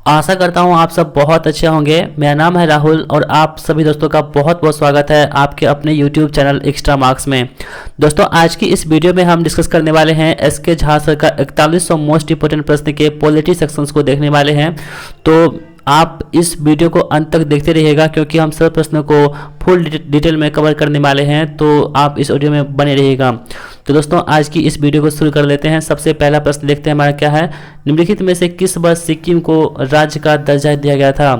आशा करता हूँ आप सब बहुत अच्छे होंगे। मेरा नाम है राहुल और आप सभी दोस्तों का बहुत बहुत स्वागत है आपके अपने YouTube चैनल एक्स्ट्रा मार्क्स में। दोस्तों आज की इस वीडियो में हम डिस्कस करने वाले हैं एसके झा सर का 4100 मोस्ट इंपोर्टेंट प्रश्न के पॉलिटी सेक्शंस को देखने वाले हैं। तो आप इस वीडियो को अंत तक देखते रहिएगा क्योंकि हम सब प्रश्नों को फुल डिटेल में कवर करने वाले हैं, तो आप इस ऑडियो में बने रहिएगा। तो दोस्तों आज की इस वीडियो को शुरू कर लेते हैं। सबसे पहला प्रश्न देखते हैं हमारा क्या है। निम्नलिखित में से किस वर्ष सिक्किम को राज्य का दर्जा दिया गया था।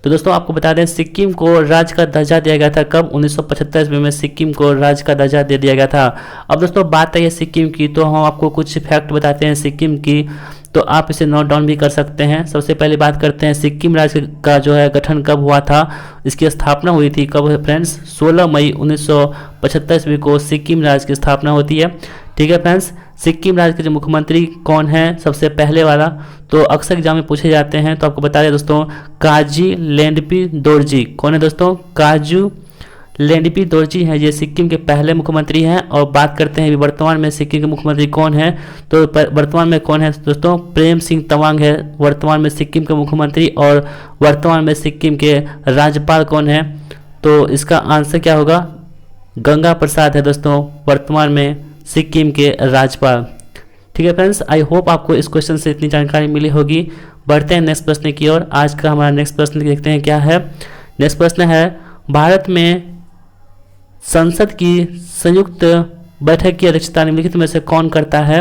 तो दोस्तों आपको बता दें सिक्किम को राज्य का दर्जा दिया गया था कब, 1975 में सिक्किम को राज्य का दर्जा दे दिया गया था। अब दोस्तों बात है सिक्किम की, तो हम आपको कुछ फैक्ट बताते हैं सिक्किम की, तो आप इसे नोट डाउन भी कर सकते हैं। सबसे पहले बात करते हैं सिक्किम राज्य का जो है गठन कब हुआ था, इसकी स्थापना हुई थी कब है फ्रेंड्स, 16 मई 1975 ईस्वी को सिक्किम राज्य की स्थापना होती है। ठीक है फ्रेंड्स, सिक्किम राज्य के जो मुख्यमंत्री कौन है सबसे पहले वाला, तो अक्सर एग्जाम में पूछे जाते हैं, तो आपको बता दें दोस्तों काजी लेंडपी दोरजी। कौन है दोस्तों, काजू लेंडपी दोरजी हैं, ये सिक्किम के पहले मुख्यमंत्री हैं। और बात करते हैं वर्तमान में सिक्किम के मुख्यमंत्री कौन है, तो वर्तमान में कौन है दोस्तों, प्रेम सिंह तवांग है वर्तमान में सिक्किम के मुख्यमंत्री। और वर्तमान में सिक्किम के राज्यपाल कौन है, तो इसका आंसर क्या होगा, गंगा प्रसाद है दोस्तों वर्तमान में सिक्किम के राज्यपाल। ठीक है फ्रेंड्स, आई होप आपको इस क्वेश्चन से इतनी जानकारी मिली होगी। बढ़ते हैं नेक्स्ट प्रश्न की ओर। आज का हमारा नेक्स्ट प्रश्न देखते हैं क्या है। नेक्स्ट प्रश्न है भारत में संसद की संयुक्त बैठक की अध्यक्षता निम्नलिखित में से कौन करता है।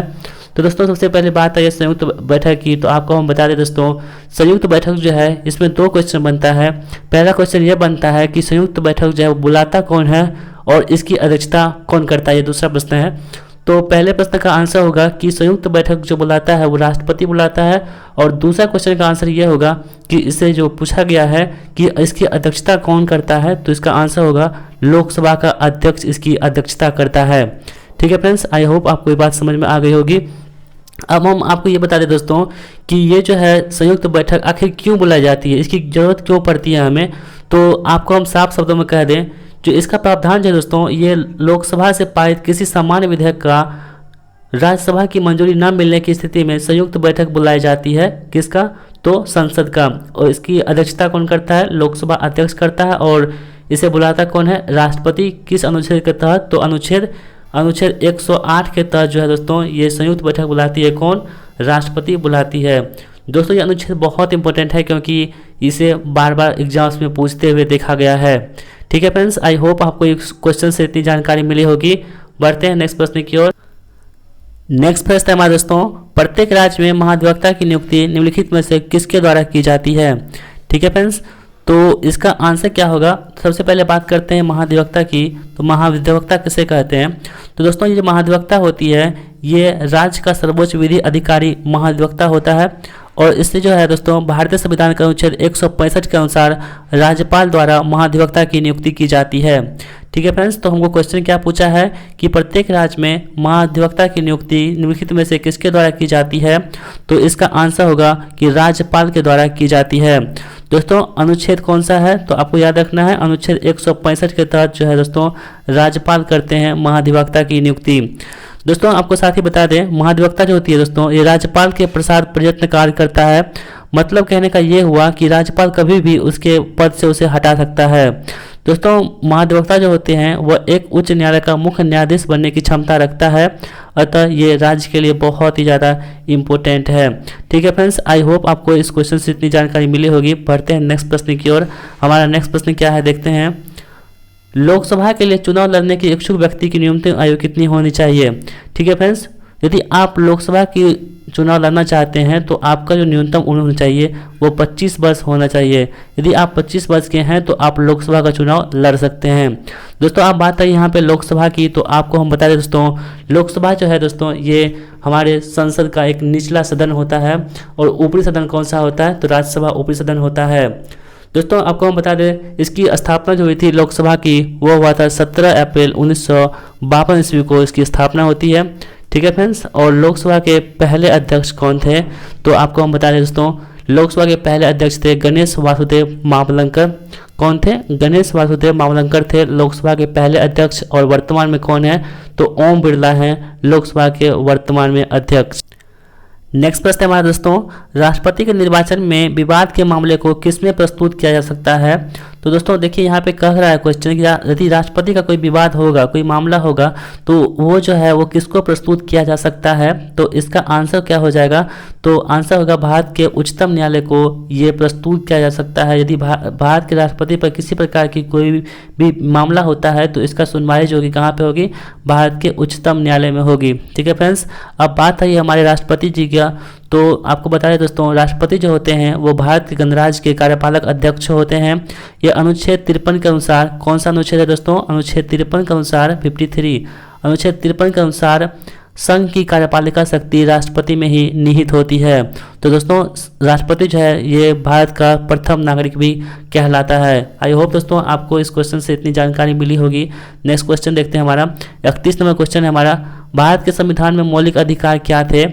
तो दोस्तों सबसे पहले बात है संयुक्त बैठक की, तो आपको हम बता दें दोस्तों संयुक्त बैठक जो है इसमें दो क्वेश्चन बनता है। पहला क्वेश्चन यह बनता है कि संयुक्त बैठक जो है वो बुलाता कौन है और इसकी अध्यक्षता कौन करता है, ये दूसरा प्रश्न है। तो पहले प्रश्न का आंसर होगा कि संयुक्त बैठक जो बुलाता है वो राष्ट्रपति बुलाता है। और दूसरा क्वेश्चन का आंसर ये होगा कि इससे जो पूछा गया है कि इसकी अध्यक्षता कौन करता है, तो इसका आंसर होगा लोकसभा का अध्यक्ष इसकी अध्यक्षता करता है। ठीक है फ्रेंड्स, आई होप आपको ये बात समझ में आ गई होगी। अब हम आपको ये बता दें दोस्तों कि ये जो है संयुक्त बैठक आखिर क्यों बुलाई जाती है, इसकी ज़रूरत क्यों पड़ती है हमें, तो आपको हम साफ शब्दों में कह दें जो इसका प्रावधान जो है दोस्तों, ये लोकसभा से पारित किसी सामान्य विधेयक का राज्यसभा की मंजूरी न मिलने की स्थिति में संयुक्त बैठक बुलाई जाती है। किसका, तो संसद का। और इसकी अध्यक्षता कौन करता है, लोकसभा अध्यक्ष करता है। और इसे बुलाता कौन है, राष्ट्रपति। किस अनुच्छेद के तहत, तो अनुच्छेद 108 के तहत जो है दोस्तों ये संयुक्त बैठक बुलाती है कौन, राष्ट्रपति बुलाती है। दोस्तों ये अनुच्छेद बहुत इंपॉर्टेंट है क्योंकि इसे बार बार एग्जाम्स में पूछते हुए देखा गया है। ठीक है फ्रेंड्स, आई होप आपको इस क्वेश्चन से इतनी जानकारी मिली होगी। बढ़ते हैं नेक्स्ट प्रश्न की ओर। नेक्स्ट प्रश्न है हमारे दोस्तों, प्रत्येक राज्य में महाधिवक्ता की नियुक्ति निम्नलिखित में से किसके द्वारा की जाती है। ठीक है फ्रेंड्स, तो इसका आंसर क्या होगा। सबसे पहले बात करते हैं महाधिवक्ता की, तो महाधिवक्ता किसे कहते हैं। तो दोस्तों ये जो महाधिवक्ता होती है ये राज्य का सर्वोच्च विधि अधिकारी महाधिवक्ता होता है। और इससे जो है दोस्तों भारतीय संविधान के अनुच्छेद 165 के अनुसार राज्यपाल द्वारा महाधिवक्ता की नियुक्ति की जाती है। ठीक है फ्रेंड्स, तो हमको क्वेश्चन क्या पूछा है कि प्रत्येक राज्य में महाधिवक्ता की नियुक्ति निम्नलिखित में से किसके द्वारा की जाती है, तो इसका आंसर होगा कि राज्यपाल के द्वारा की जाती है। दोस्तों अनुच्छेद कौन सा है, तो आपको याद रखना है अनुच्छेद 165 के तहत जो है दोस्तों राज्यपाल करते हैं महाधिवक्ता की नियुक्ति। दोस्तों आपको साथ ही बता दें महाधिवक्ता जो होती है दोस्तों ये राज्यपाल के प्रसार प्रयत्न कार्य करता है। मतलब कहने का ये हुआ कि राज्यपाल कभी भी उसके पद से उसे हटा सकता है। दोस्तों महाधिवक्ता जो होते हैं वह एक उच्च न्यायालय का मुख्य न्यायाधीश बनने की क्षमता रखता है, अतः ये राज्य के लिए बहुत ही ज़्यादा इम्पोर्टेंट है। ठीक है फ्रेंड्स, आई होप आपको इस क्वेश्चन से इतनी जानकारी मिली होगी। बढ़ते हैं नेक्स्ट प्रश्न की ओर। हमारा नेक्स्ट प्रश्न क्या है देखते हैं। लोकसभा के लिए चुनाव लड़ने के इच्छुक व्यक्ति की न्यूनतम आयु कितनी होनी चाहिए। ठीक है फ्रेंड्स, यदि आप लोकसभा की चुनाव लड़ना चाहते हैं तो आपका जो न्यूनतम उम्र होनी चाहिए वो 25 वर्ष होना चाहिए। यदि आप 25 वर्ष के हैं तो आप लोकसभा का चुनाव लड़ सकते हैं। दोस्तों आप बात है यहाँ पे लोकसभा की, तो आपको हम बता दें दोस्तों लोकसभा जो है दोस्तों ये हमारे संसद का एक निचला सदन होता है। और ऊपरी सदन कौन सा होता है, तो राज्यसभा ऊपरी सदन होता है। दोस्तों आपको हम बता दें इसकी स्थापना जो हुई थी लोकसभा की वो हुआ था 17 अप्रैल 1952 ईस्वी को इसकी स्थापना होती है। ठीक है फ्रेंड्स, और लोकसभा के पहले अध्यक्ष कौन थे, तो आपको हम बता दें दोस्तों लोकसभा के पहले अध्यक्ष थे गणेश वासुदेव मावलंकर। कौन थे, गणेश वासुदेव मावलंकर थे लोकसभा के पहले अध्यक्ष। और वर्तमान में कौन है, तो ओम बिरला हैं लोकसभा के वर्तमान में अध्यक्ष। नेक्स्ट प्रश्न है हमारा दोस्तों, राष्ट्रपति के निर्वाचन में विवाद के मामले को किसमें प्रस्तुत किया जा सकता है। तो दोस्तों देखिए यहाँ पे कह रहा है क्वेश्चन कि यदि राष्ट्रपति का कोई विवाद होगा, कोई मामला होगा, तो वो जो है वो किसको प्रस्तुत किया जा सकता है। तो इसका आंसर क्या हो जाएगा, तो आंसर होगा भारत के उच्चतम न्यायालय को ये प्रस्तुत किया जा सकता है। यदि भारत के राष्ट्रपति पर किसी प्रकार की कोई भी मामला होता है तो इसका सुनवाई जो होगी कहाँ पे होगी, भारत के उच्चतम न्यायालय में होगी। ठीक है फ्रेंड्स, अब बात है हमारे राष्ट्रपति जी का। तो आपको बता दें दोस्तों, राष्ट्रपति जो होते हैं वो भारत के गणराज्य के कार्यपालक अध्यक्ष होते हैं। ये अनुच्छेद 53 के अनुसार, कौन सा अनुच्छेद है दोस्तों, अनुच्छेद 53 के अनुसार 53, अनुच्छेद 53 के अनुसार संघ की कार्यपालिका शक्ति राष्ट्रपति में ही निहित होती है। तो दोस्तों राष्ट्रपति जो है ये भारत का प्रथम नागरिक भी कहलाता है। आई होप दोस्तों आपको इस क्वेश्चन से इतनी जानकारी मिली होगी। नेक्स्ट क्वेश्चन देखते हैं हमारा 31 नंबर क्वेश्चन है हमारा, भारत के संविधान में मौलिक अधिकार क्या थे।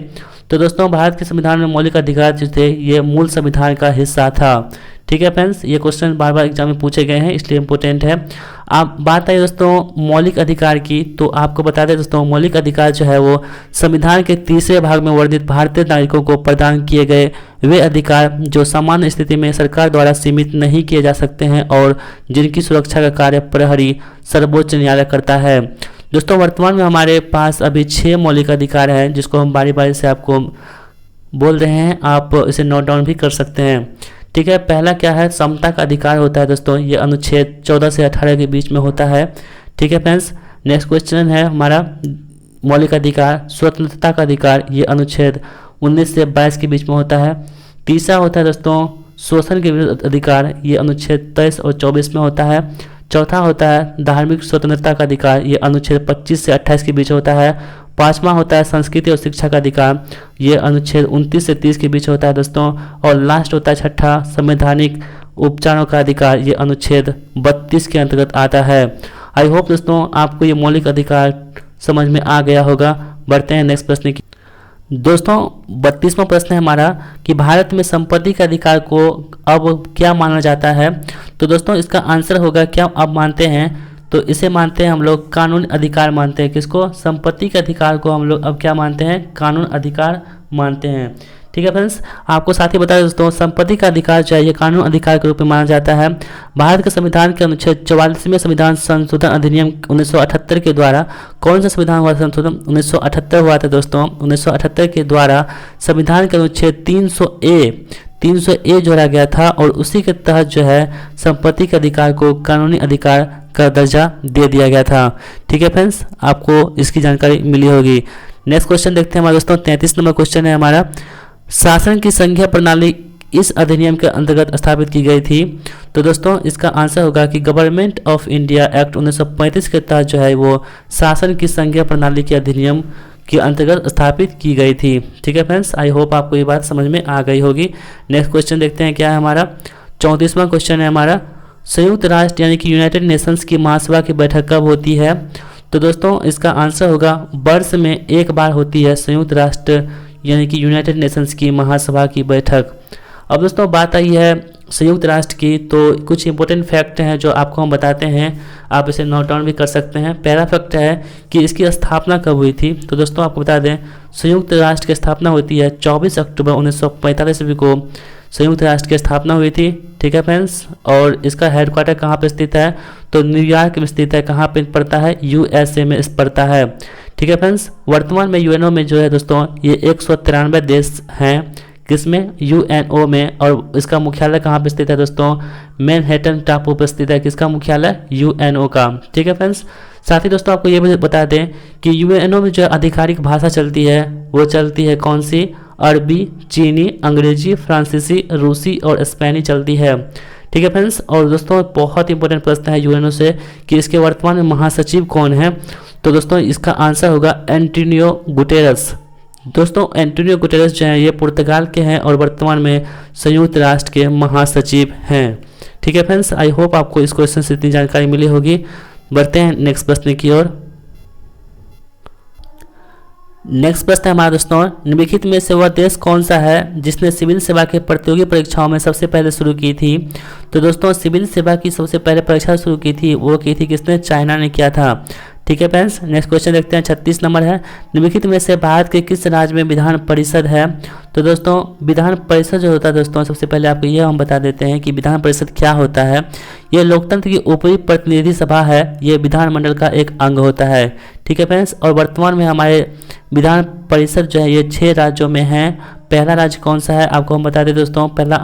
तो दोस्तों भारत के संविधान में मौलिक अधिकार जो थे ये मूल संविधान का हिस्सा था। ठीक है फ्रेंड्स, ये क्वेश्चन बार बार एग्जाम में पूछे गए हैं इसलिए इम्पोर्टेंट है। आप बात आई दोस्तों मौलिक अधिकार की, तो आपको बता दें दोस्तों मौलिक अधिकार जो है वो संविधान के तीसरे भाग में वर्णित भारतीय नागरिकों को प्रदान किए गए वे अधिकार जो सामान्य स्थिति में सरकार द्वारा सीमित नहीं किए जा सकते हैं और जिनकी सुरक्षा का कार्य प्रहरी सर्वोच्च न्यायालय करता है। दोस्तों वर्तमान में हमारे पास अभी 6 मौलिक अधिकार हैं जिसको हम बारी बारी से आपको बोल रहे हैं, आप इसे नोट डाउन भी कर सकते हैं। ठीक है, पहला क्या है, समता का अधिकार होता है दोस्तों, ये अनुच्छेद 14 से 18 के बीच में होता है। ठीक है फ्रेंड्स, नेक्स्ट क्वेश्चन है हमारा मौलिक अधिकार स्वतंत्रता का अधिकार, ये अनुच्छेद 19 से 22 के बीच में होता है। तीसरा होता है दोस्तों शोषण के विरुद्ध अधिकार, ये अनुच्छेद 23 और 24 में होता है। चौथा होता है धार्मिक स्वतंत्रता का अधिकार, ये अनुच्छेद 25 से 28 के बीच होता है। पांचवा होता है संस्कृति और शिक्षा का अधिकार, ये अनुच्छेद 29 से 30 के बीच होता है दोस्तों। और लास्ट होता है छठा संवैधानिक उपचारों का अधिकार, ये अनुच्छेद 32 के अंतर्गत आता है। आई होप दोस्तों आपको ये मौलिक अधिकार समझ में आ गया होगा। बढ़ते हैं नेक्स्ट प्रश्न की। दोस्तों 32वां प्रश्न है हमारा कि भारत में संपत्ति के अधिकार को अब क्या माना जाता है। तो दोस्तों इसका आंसर होगा क्या अब मानते हैं, तो इसे मानते हैं हम लोग कानून अधिकार मानते हैं। किसको, संपत्ति के अधिकार को हम लोग अब क्या मानते हैं, कानून अधिकार मानते हैं। ठीक है फ्रेंड्स, आपको साथ ही बता दें दोस्तों संपत्ति का अधिकार जो है ये कानून अधिकार के रूप में माना जाता है। भारत के संविधान के अनुच्छेद 44वें संविधान संशोधन अधिनियम 1978 के द्वारा, कौन सा संविधान हुआ संशोधन 1978 हुआ था दोस्तों, 1978 के द्वारा संविधान के अनुच्छेद 300A जोड़ा गया था और उसी के तहत जो है संपत्ति के अधिकार को कानूनी अधिकार का दर्जा दे दिया गया था। ठीक है फ्रेंड्स, आपको इसकी जानकारी मिली होगी। नेक्स्ट क्वेश्चन देखते हैं हमारे दोस्तों 33 नंबर क्वेश्चन है हमारा, शासन की संघीय प्रणाली इस अधिनियम के अंतर्गत स्थापित की गई थी। तो दोस्तों इसका आंसर होगा कि गवर्नमेंट ऑफ इंडिया एक्ट 1935 के तहत जो है वो शासन की संघीय प्रणाली के अधिनियम के अंतर्गत स्थापित की गई थी। ठीक है फ्रेंड्स, आई होप आपको ये बात समझ में आ गई होगी। नेक्स्ट क्वेश्चन देखते हैं क्या है हमारा 34वां क्वेश्चन है हमारा, संयुक्त राष्ट्र यानी कि यूनाइटेड नेशंस की महासभा की बैठक कब होती है। तो दोस्तों इसका आंसर होगा वर्ष में एक बार होती है संयुक्त राष्ट्र यानी कि यूनाइटेड नेशंस की महासभा की बैठक। अब दोस्तों बात आई है संयुक्त राष्ट्र की, तो कुछ इंपॉर्टेंट फैक्ट हैं जो आपको हम बताते हैं, आप इसे नोट डाउन भी कर सकते हैं। पहला फैक्ट है कि इसकी स्थापना कब हुई थी। तो दोस्तों आपको बता दें संयुक्त राष्ट्र की स्थापना होती है 24 अक्टूबर 1945 ईस्वी को संयुक्त राष्ट्र की स्थापना हुई थी। ठीक है फ्रेंड्स, और इसका हेडक्वार्टर कहाँ पे स्थित है, तो न्यूयॉर्क में स्थित है। कहाँ पे पड़ता है, USA में पड़ता है। ठीक है फ्रेंड्स, वर्तमान में UNO में जो है दोस्तों ये 193 देश हैं, किसमें, UNO में। और इसका मुख्यालय कहाँ पे स्थित है दोस्तों, मैनहट्टन टापू पर स्थित है। किसका मुख्यालय, UNO का। ठीक है फ्रेंड्स, साथ ही दोस्तों आपको ये भी बता दें कि UNO में जो आधिकारिक भाषा चलती है वो चलती है कौन सी, अरबी, चीनी, अंग्रेजी, फ्रांसीसी, रूसी और स्पेनी चलती है। ठीक है फ्रेंड्स, और दोस्तों बहुत इंपॉर्टेंट प्रश्न है UNO से कि इसके वर्तमान में महासचिव कौन है। तो दोस्तों इसका आंसर होगा एंटोनियो गुटेरस। दोस्तों एंटोनियो गुटेरस जो है ये पुर्तगाल के हैं और वर्तमान में संयुक्त राष्ट्र के महासचिव हैं। ठीक है फ्रेंड्स, आई होप आपको इस क्वेश्चन से इतनी जानकारी मिली होगी। बढ़ते हैं नेक्स्ट प्रश्न की ओर। नेक्स्ट प्रश्न है हमारा दोस्तों, निम्नलिखित में से वह देश कौन सा है जिसने सिविल सेवा के प्रतियोगी परीक्षाओं में सबसे पहले शुरू की थी। तो दोस्तों सिविल सेवा की सबसे पहले परीक्षा शुरू की थी वो की थी किसने, चाइना ने किया था। ठीक है फ्रेंड्स। नेक्स्ट क्वेश्चन देखते हैं, 36 नंबर है, निम्नलिखित में से भारत के किस राज्य में विधान परिषद है। तो दोस्तों विधान परिषद जो होता है दोस्तों, सबसे पहले आपको ये हम बता देते हैं कि विधान परिषद क्या होता है। ये लोकतंत्र की ऊपरी प्रतिनिधि सभा है, ये विधानमंडल का एक अंग होता है। ठीक है फ्रेंड्स। और वर्तमान में हमारे विधान परिषद जो है ये 6 राज्यों में है। पहला राज्य कौन सा है आपको हम बता दें दोस्तों, पहला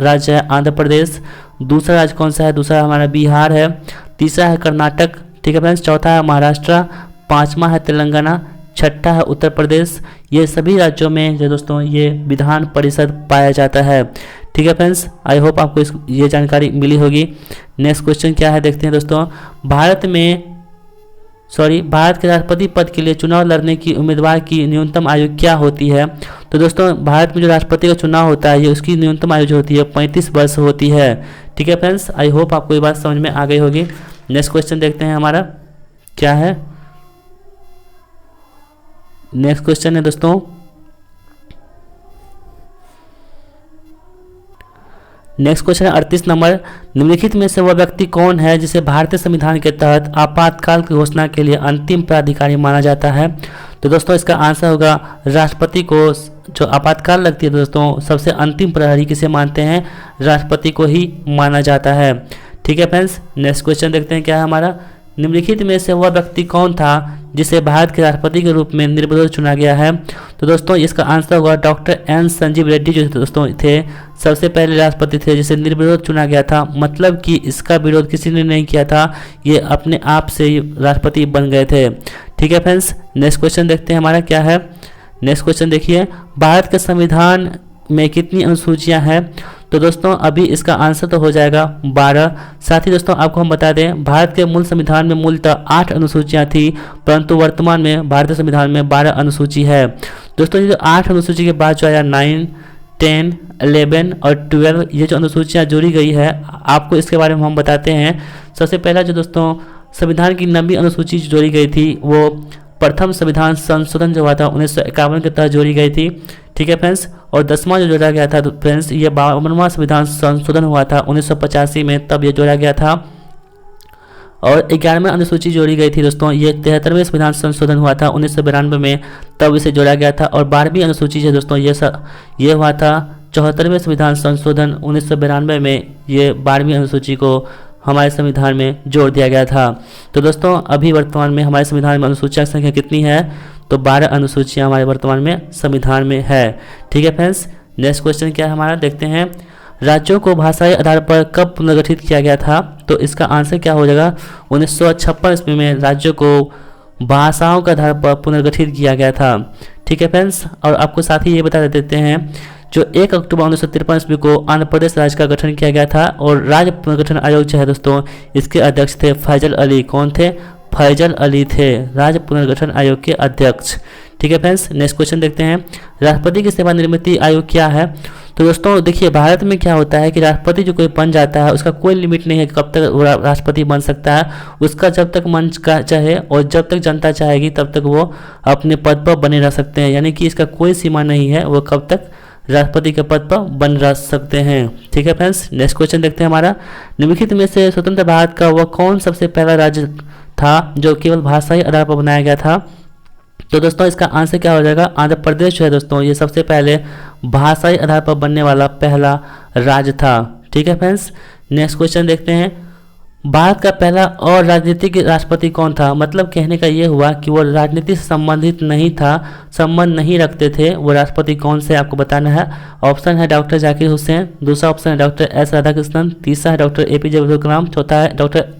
राज्य है आंध्र प्रदेश, दूसरा राज्य कौन सा है, दूसरा हमारा बिहार है, तीसरा है कर्नाटक, ठीक है फ्रेंड्स, चौथा है महाराष्ट्र, पांचवा है तेलंगाना, छठा है उत्तर प्रदेश। ये सभी राज्यों में जो दोस्तों ये विधान परिषद पाया जाता है। ठीक है फ्रेंड्स, आई होप आपको ये जानकारी मिली होगी। नेक्स्ट क्वेश्चन क्या है देखते हैं दोस्तों, भारत के राष्ट्रपति पद के लिए चुनाव लड़ने की उम्मीदवार की न्यूनतम आयु क्या होती है। तो दोस्तों भारत में जो राष्ट्रपति का चुनाव होता है ये उसकी न्यूनतम आयु जो होती है 35 वर्ष होती है। ठीक है फ्रेंड्स, आई होप आपको ये बात समझ में आ गई होगी। नेक्स्ट क्वेश्चन देखते हैं हमारा क्या है। नेक्स्ट क्वेश्चन है दोस्तों, नेक्स्ट क्वेश्चन है 38 नंबर, निम्नलिखित में से वह व्यक्ति कौन है जिसे भारतीय संविधान के तहत आपातकाल की घोषणा के लिए अंतिम प्राधिकारी माना जाता है। तो दोस्तों इसका आंसर होगा राष्ट्रपति को। जो आपातकाल लगती है दोस्तों, सबसे अंतिम प्रहरी किसे मानते हैं, राष्ट्रपति को ही माना जाता है। ठीक है फ्रेंड्स। नेक्स्ट क्वेश्चन देखते हैं क्या है हमारा, निम्नलिखित में से वह व्यक्ति कौन था जिसे भारत के राष्ट्रपति के रूप में निर्विरोध चुना गया है। तो दोस्तों इसका आंसर होगा डॉक्टर एन संजीव रेड्डी जो दोस्तों थे सबसे पहले राष्ट्रपति थे जिसे निर्विरोध चुना गया था। मतलब कि इसका विरोध किसी ने नहीं किया था, ये अपने आप से ही राष्ट्रपति बन गए थे। ठीक है फ्रेंड्स। नेक्स्ट क्वेश्चन देखते हैं हमारा क्या है। नेक्स्ट क्वेश्चन देखिए, भारत के संविधान में कितनी अनुसूचियां हैं। तो दोस्तों अभी इसका आंसर तो हो जाएगा 12। साथ ही दोस्तों आपको हम बता दें भारत के मूल संविधान में मूलतः 8 अनुसूचियां थी, परंतु वर्तमान में भारतीय संविधान में 12 अनुसूची है। दोस्तों ये जो 8 अनुसूची के बाद जो आया 9, 10, 11 और 12 ये जो अनुसूचियां जोड़ी गई है आपको इसके बारे में हम बताते हैं। सबसे पहला जो दोस्तों संविधान की 9वीं अनुसूची जोड़ी गई थी वो प्रथम संविधान संशोधन जो हुआ था 1951 के तहत जोड़ी गई थी। ठीक है फ्रेंड्स। और 10वां जो जोड़ा गया था तो फ्रेंड्स ये 52वां संविधान संशोधन हुआ था 1985 में, तब ये जोड़ा गया था। और 11वें अनुसूची जोड़ी गई थी दोस्तों, ये 73वें संविधान संशोधन हुआ था 1992 में, तब इसे जोड़ा गया था। और 12वीं अनुसूची है दोस्तों ये हुआ था 74वें संविधान संशोधन 1992 में, ये 12वीं अनुसूची को हमारे संविधान में जोड़ दिया गया था। तो दोस्तों अभी वर्तमान में हमारे संविधान में अनुसूचियों की संख्या कितनी है, तो 12 अनुसूचियां हमारे वर्तमान में संविधान में है। ठीक है फ्रेंड्स। नेक्स्ट क्वेश्चन क्या है हमारा देखते हैं, राज्यों को भाषाई आधार पर कब पुनर्गठित किया गया था। तो इसका आंसर क्या हो जाएगा, 1956 ईस्वी में राज्यों को भाषाओं के आधार पर पुनर्गठित किया गया था। ठीक है फ्रेंड्स। और आपको साथ ही ये बता देते हैं जो 1 अक्टूबर 1953 ईस्वी को आंध्र प्रदेश राज्य का गठन किया गया था और राज्य पुनर्गठन आयोग जो है दोस्तों इसके अध्यक्ष थे फैजल अली। कौन थे, फैजल अली थे राज्य पुनर्गठन आयोग के अध्यक्ष। ठीक है फ्रेंड्स। नेक्स्ट क्वेश्चन देखते हैं, राष्ट्रपति की सेवानिवृत्ति आयु क्या है। तो दोस्तों देखिए भारत में क्या होता है कि राष्ट्रपति जो कोई बन जाता है उसका कोई लिमिट नहीं है कि कब तक राष्ट्रपति बन सकता है। उसका जब तक मन का चाहे और जब तक जनता चाहेगी तब तक वो अपने पद पर बने रह सकते हैं, यानी कि इसका कोई सीमा नहीं है वो कब तक राष्ट्रपति के पद पर बन रह सकते हैं। ठीक है फ्रेंड्स। नेक्स्ट क्वेश्चन देखते हैं हमारा, निम्नलिखित में से स्वतंत्र भारत का वह कौन सबसे पहला राज्य था जो केवल भाषाई आधार पर बनाया गया था। तो दोस्तों इसका आंसर क्या हो जाएगा, आंध्र प्रदेश जो है दोस्तों ये सबसे पहले भाषाई आधार पर बनने वाला पहला राज्य था। ठीक है फ्रेंड्स। नेक्स्ट क्वेश्चन देखते हैं, भारत का पहला और राजनीतिक राष्ट्रपति कौन था। मतलब कहने का ये हुआ कि वो राजनीति से संबंधित नहीं था, संबंध नहीं रखते थे। वो राष्ट्रपति कौन से आपको बताना है। ऑप्शन है डॉक्टर जाकिर हुसैन, दूसरा ऑप्शन है डॉक्टर एस राधाकृष्णन, तीसरा है डॉक्टर APJ अब्दुल कलाम, चौथा है डॉक्टर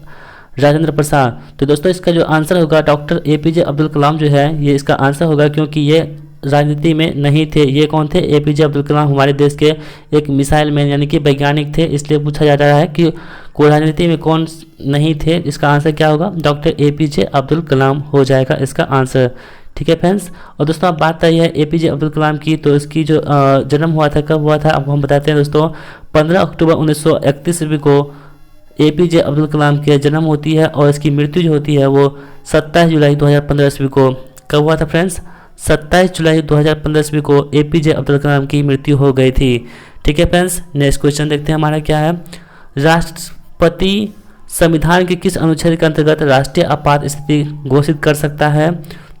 राजेंद्र प्रसाद। तो दोस्तों इसका जो आंसर होगा डॉक्टर APJ अब्दुल कलाम जो है ये इसका आंसर होगा, क्योंकि ये राजनीति में नहीं थे। ये कौन थे, APJ अब्दुल कलाम हमारे देश के एक मिसाइल मैन यानी कि वैज्ञानिक थे, इसलिए पूछा जा रहा है कि कोई राजनीति में कौन नहीं थे। इसका आंसर क्या होगा, डॉक्टर APJ अब्दुल कलाम हो जाएगा इसका आंसर। ठीक है फ्रेंड्स। और दोस्तों अब बात आई है APJ अब्दुल कलाम की, तो इसकी जो जन्म हुआ था कब हुआ था आपको हम बताते हैं दोस्तों। 15 अक्टूबर 1931 ईस्वी को APJ अब्दुल कलाम की जन्म होती है और इसकी मृत्यु जो होती है वो 27 जुलाई 2015 ईस्वी को कब हुआ था फ्रेंड्स, 27 जुलाई 2015 ईस्वी को APJ अब्दुल कलाम की मृत्यु हो गई थी। ठीक है फ्रेंड्स। नेक्स्ट क्वेश्चन देखते हैं हमारा क्या है, राष्ट्रपति संविधान के किस अनुच्छेद के अंतर्गत राष्ट्रीय आपात स्थिति घोषित कर सकता है?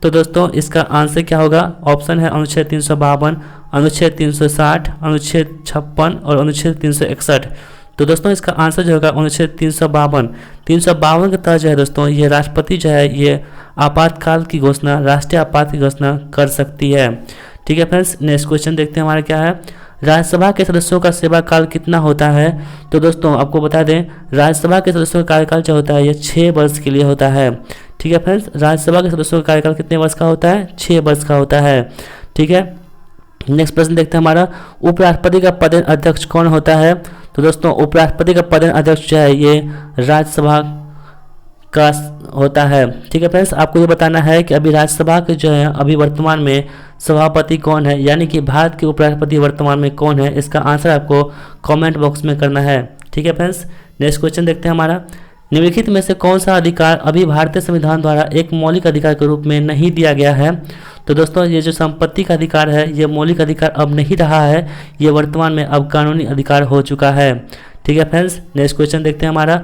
तो दोस्तों इसका आंसर क्या होगा? ऑप्शन है अनुच्छेद 352, अनुच्छेद 360, अनुच्छेद 56 और अनुच्छेद 361। तो दोस्तों इसका आंसर जो होगा अनुच्छेद 352। 352 के तहत जो है दोस्तों ये राष्ट्रपति जो है ये आपातकाल की घोषणा, राष्ट्रीय आपात की घोषणा कर सकती है। ठीक है फ्रेंड्स, नेक्स्ट क्वेश्चन देखते हैं हमारा क्या है। राज्यसभा के सदस्यों का सेवा काल कितना होता है? तो दोस्तों आपको बता दें राज्यसभा के सदस्यों का कार्यकाल जो होता है ये 6 वर्ष के लिए होता है। ठीक है फ्रेंड्स, राज्यसभा के सदस्यों का कार्यकाल कितने वर्ष का होता है? 6 वर्ष का होता है। ठीक है, नेक्स्ट प्रश्न देखते हैं हमारा, उपराष्ट्रपति का पदेन अध्यक्ष कौन होता है? तो दोस्तों उपराष्ट्रपति का पदेन अध्यक्ष जो है ये राज्यसभा का होता है। ठीक है फ्रेंड्स, आपको ये बताना है कि अभी राज्यसभा के जो है अभी वर्तमान में सभापति कौन है, यानी कि भारत के उपराष्ट्रपति वर्तमान में कौन है, इसका आंसर आपको कमेंट बॉक्स में करना है। ठीक है फ्रेंड्स, नेक्स्ट क्वेश्चन देखते हैं हमारा, निम्नलिखित में से कौन सा अधिकार अभी भारतीय संविधान द्वारा एक मौलिक अधिकार के रूप में नहीं दिया गया है? तो दोस्तों ये जो संपत्ति का अधिकार है ये मौलिक अधिकार अब नहीं रहा है, ये वर्तमान में अब कानूनी अधिकार हो चुका है। ठीक है फ्रेंड्स, नेक्स्ट क्वेश्चन देखते हैं हमारा,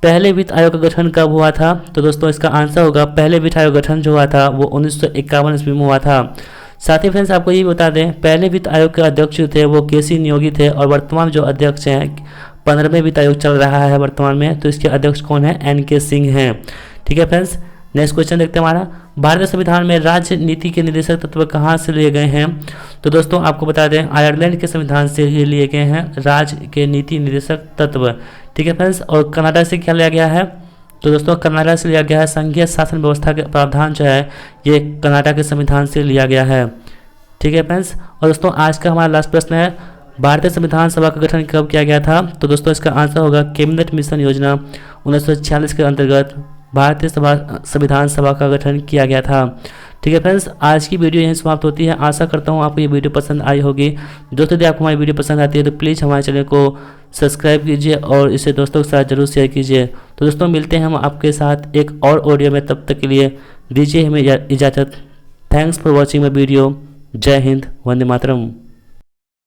पहले वित्त आयोग का गठन कब हुआ था? तो दोस्तों इसका आंसर होगा पहले वित्त आयोग गठन जो हुआ था वो 1951 ईस्वी में हुआ था। साथ ही फ्रेंड्स आपको ये बता दें पहले वित्त आयोग के अध्यक्ष जो थे वो केसी नियोगी थे और वर्तमान जो अध्यक्ष हैं 15वें वित्त आयोग चल रहा है वर्तमान में, तो इसके अध्यक्ष कौन है? NK सिंह हैं। ठीक है फ्रेंड्स, नेक्स्ट क्वेश्चन देखते हैं हमारा, भारतीय संविधान में राज्य नीति के निर्देशक तत्व कहाँ से लिए गए हैं? तो दोस्तों आपको बता दें आयरलैंड के संविधान से ये लिए गए हैं राज्य के नीति निर्देशक तत्व। ठीक है फ्रेंड्स, और कनाडा से क्या लिया गया है? तो दोस्तों कनाडा से लिया गया है संघीय शासन व्यवस्था के प्रावधान जो है ये कनाडा के संविधान से लिया गया है। ठीक है फ्रेंड्स, और दोस्तों आज का हमारा लास्ट प्रश्न है, भारतीय संविधान सभा का गठन कब किया गया था? तो दोस्तों इसका आंसर होगा कैबिनेट मिशन योजना 1946 के अंतर्गत भारतीय संविधान सभा का गठन किया गया था। ठीक है फ्रेंड्स, आज की वीडियो यहीं समाप्त होती है। आशा करता हूँ आपको ये वीडियो पसंद आई होगी। दोस्तों यदि आपको हमारी वीडियो पसंद आती है तो प्लीज़ हमारे चैनल को सब्सक्राइब कीजिए और इसे दोस्तों के साथ जरूर शेयर कीजिए। तो दोस्तों मिलते हैं हम आपके साथ एक और ऑडियो में, तब तक के लिए दीजिए हमें इजाज़त। Thanks for watching my video. जय हिंद, वंदे मातरम।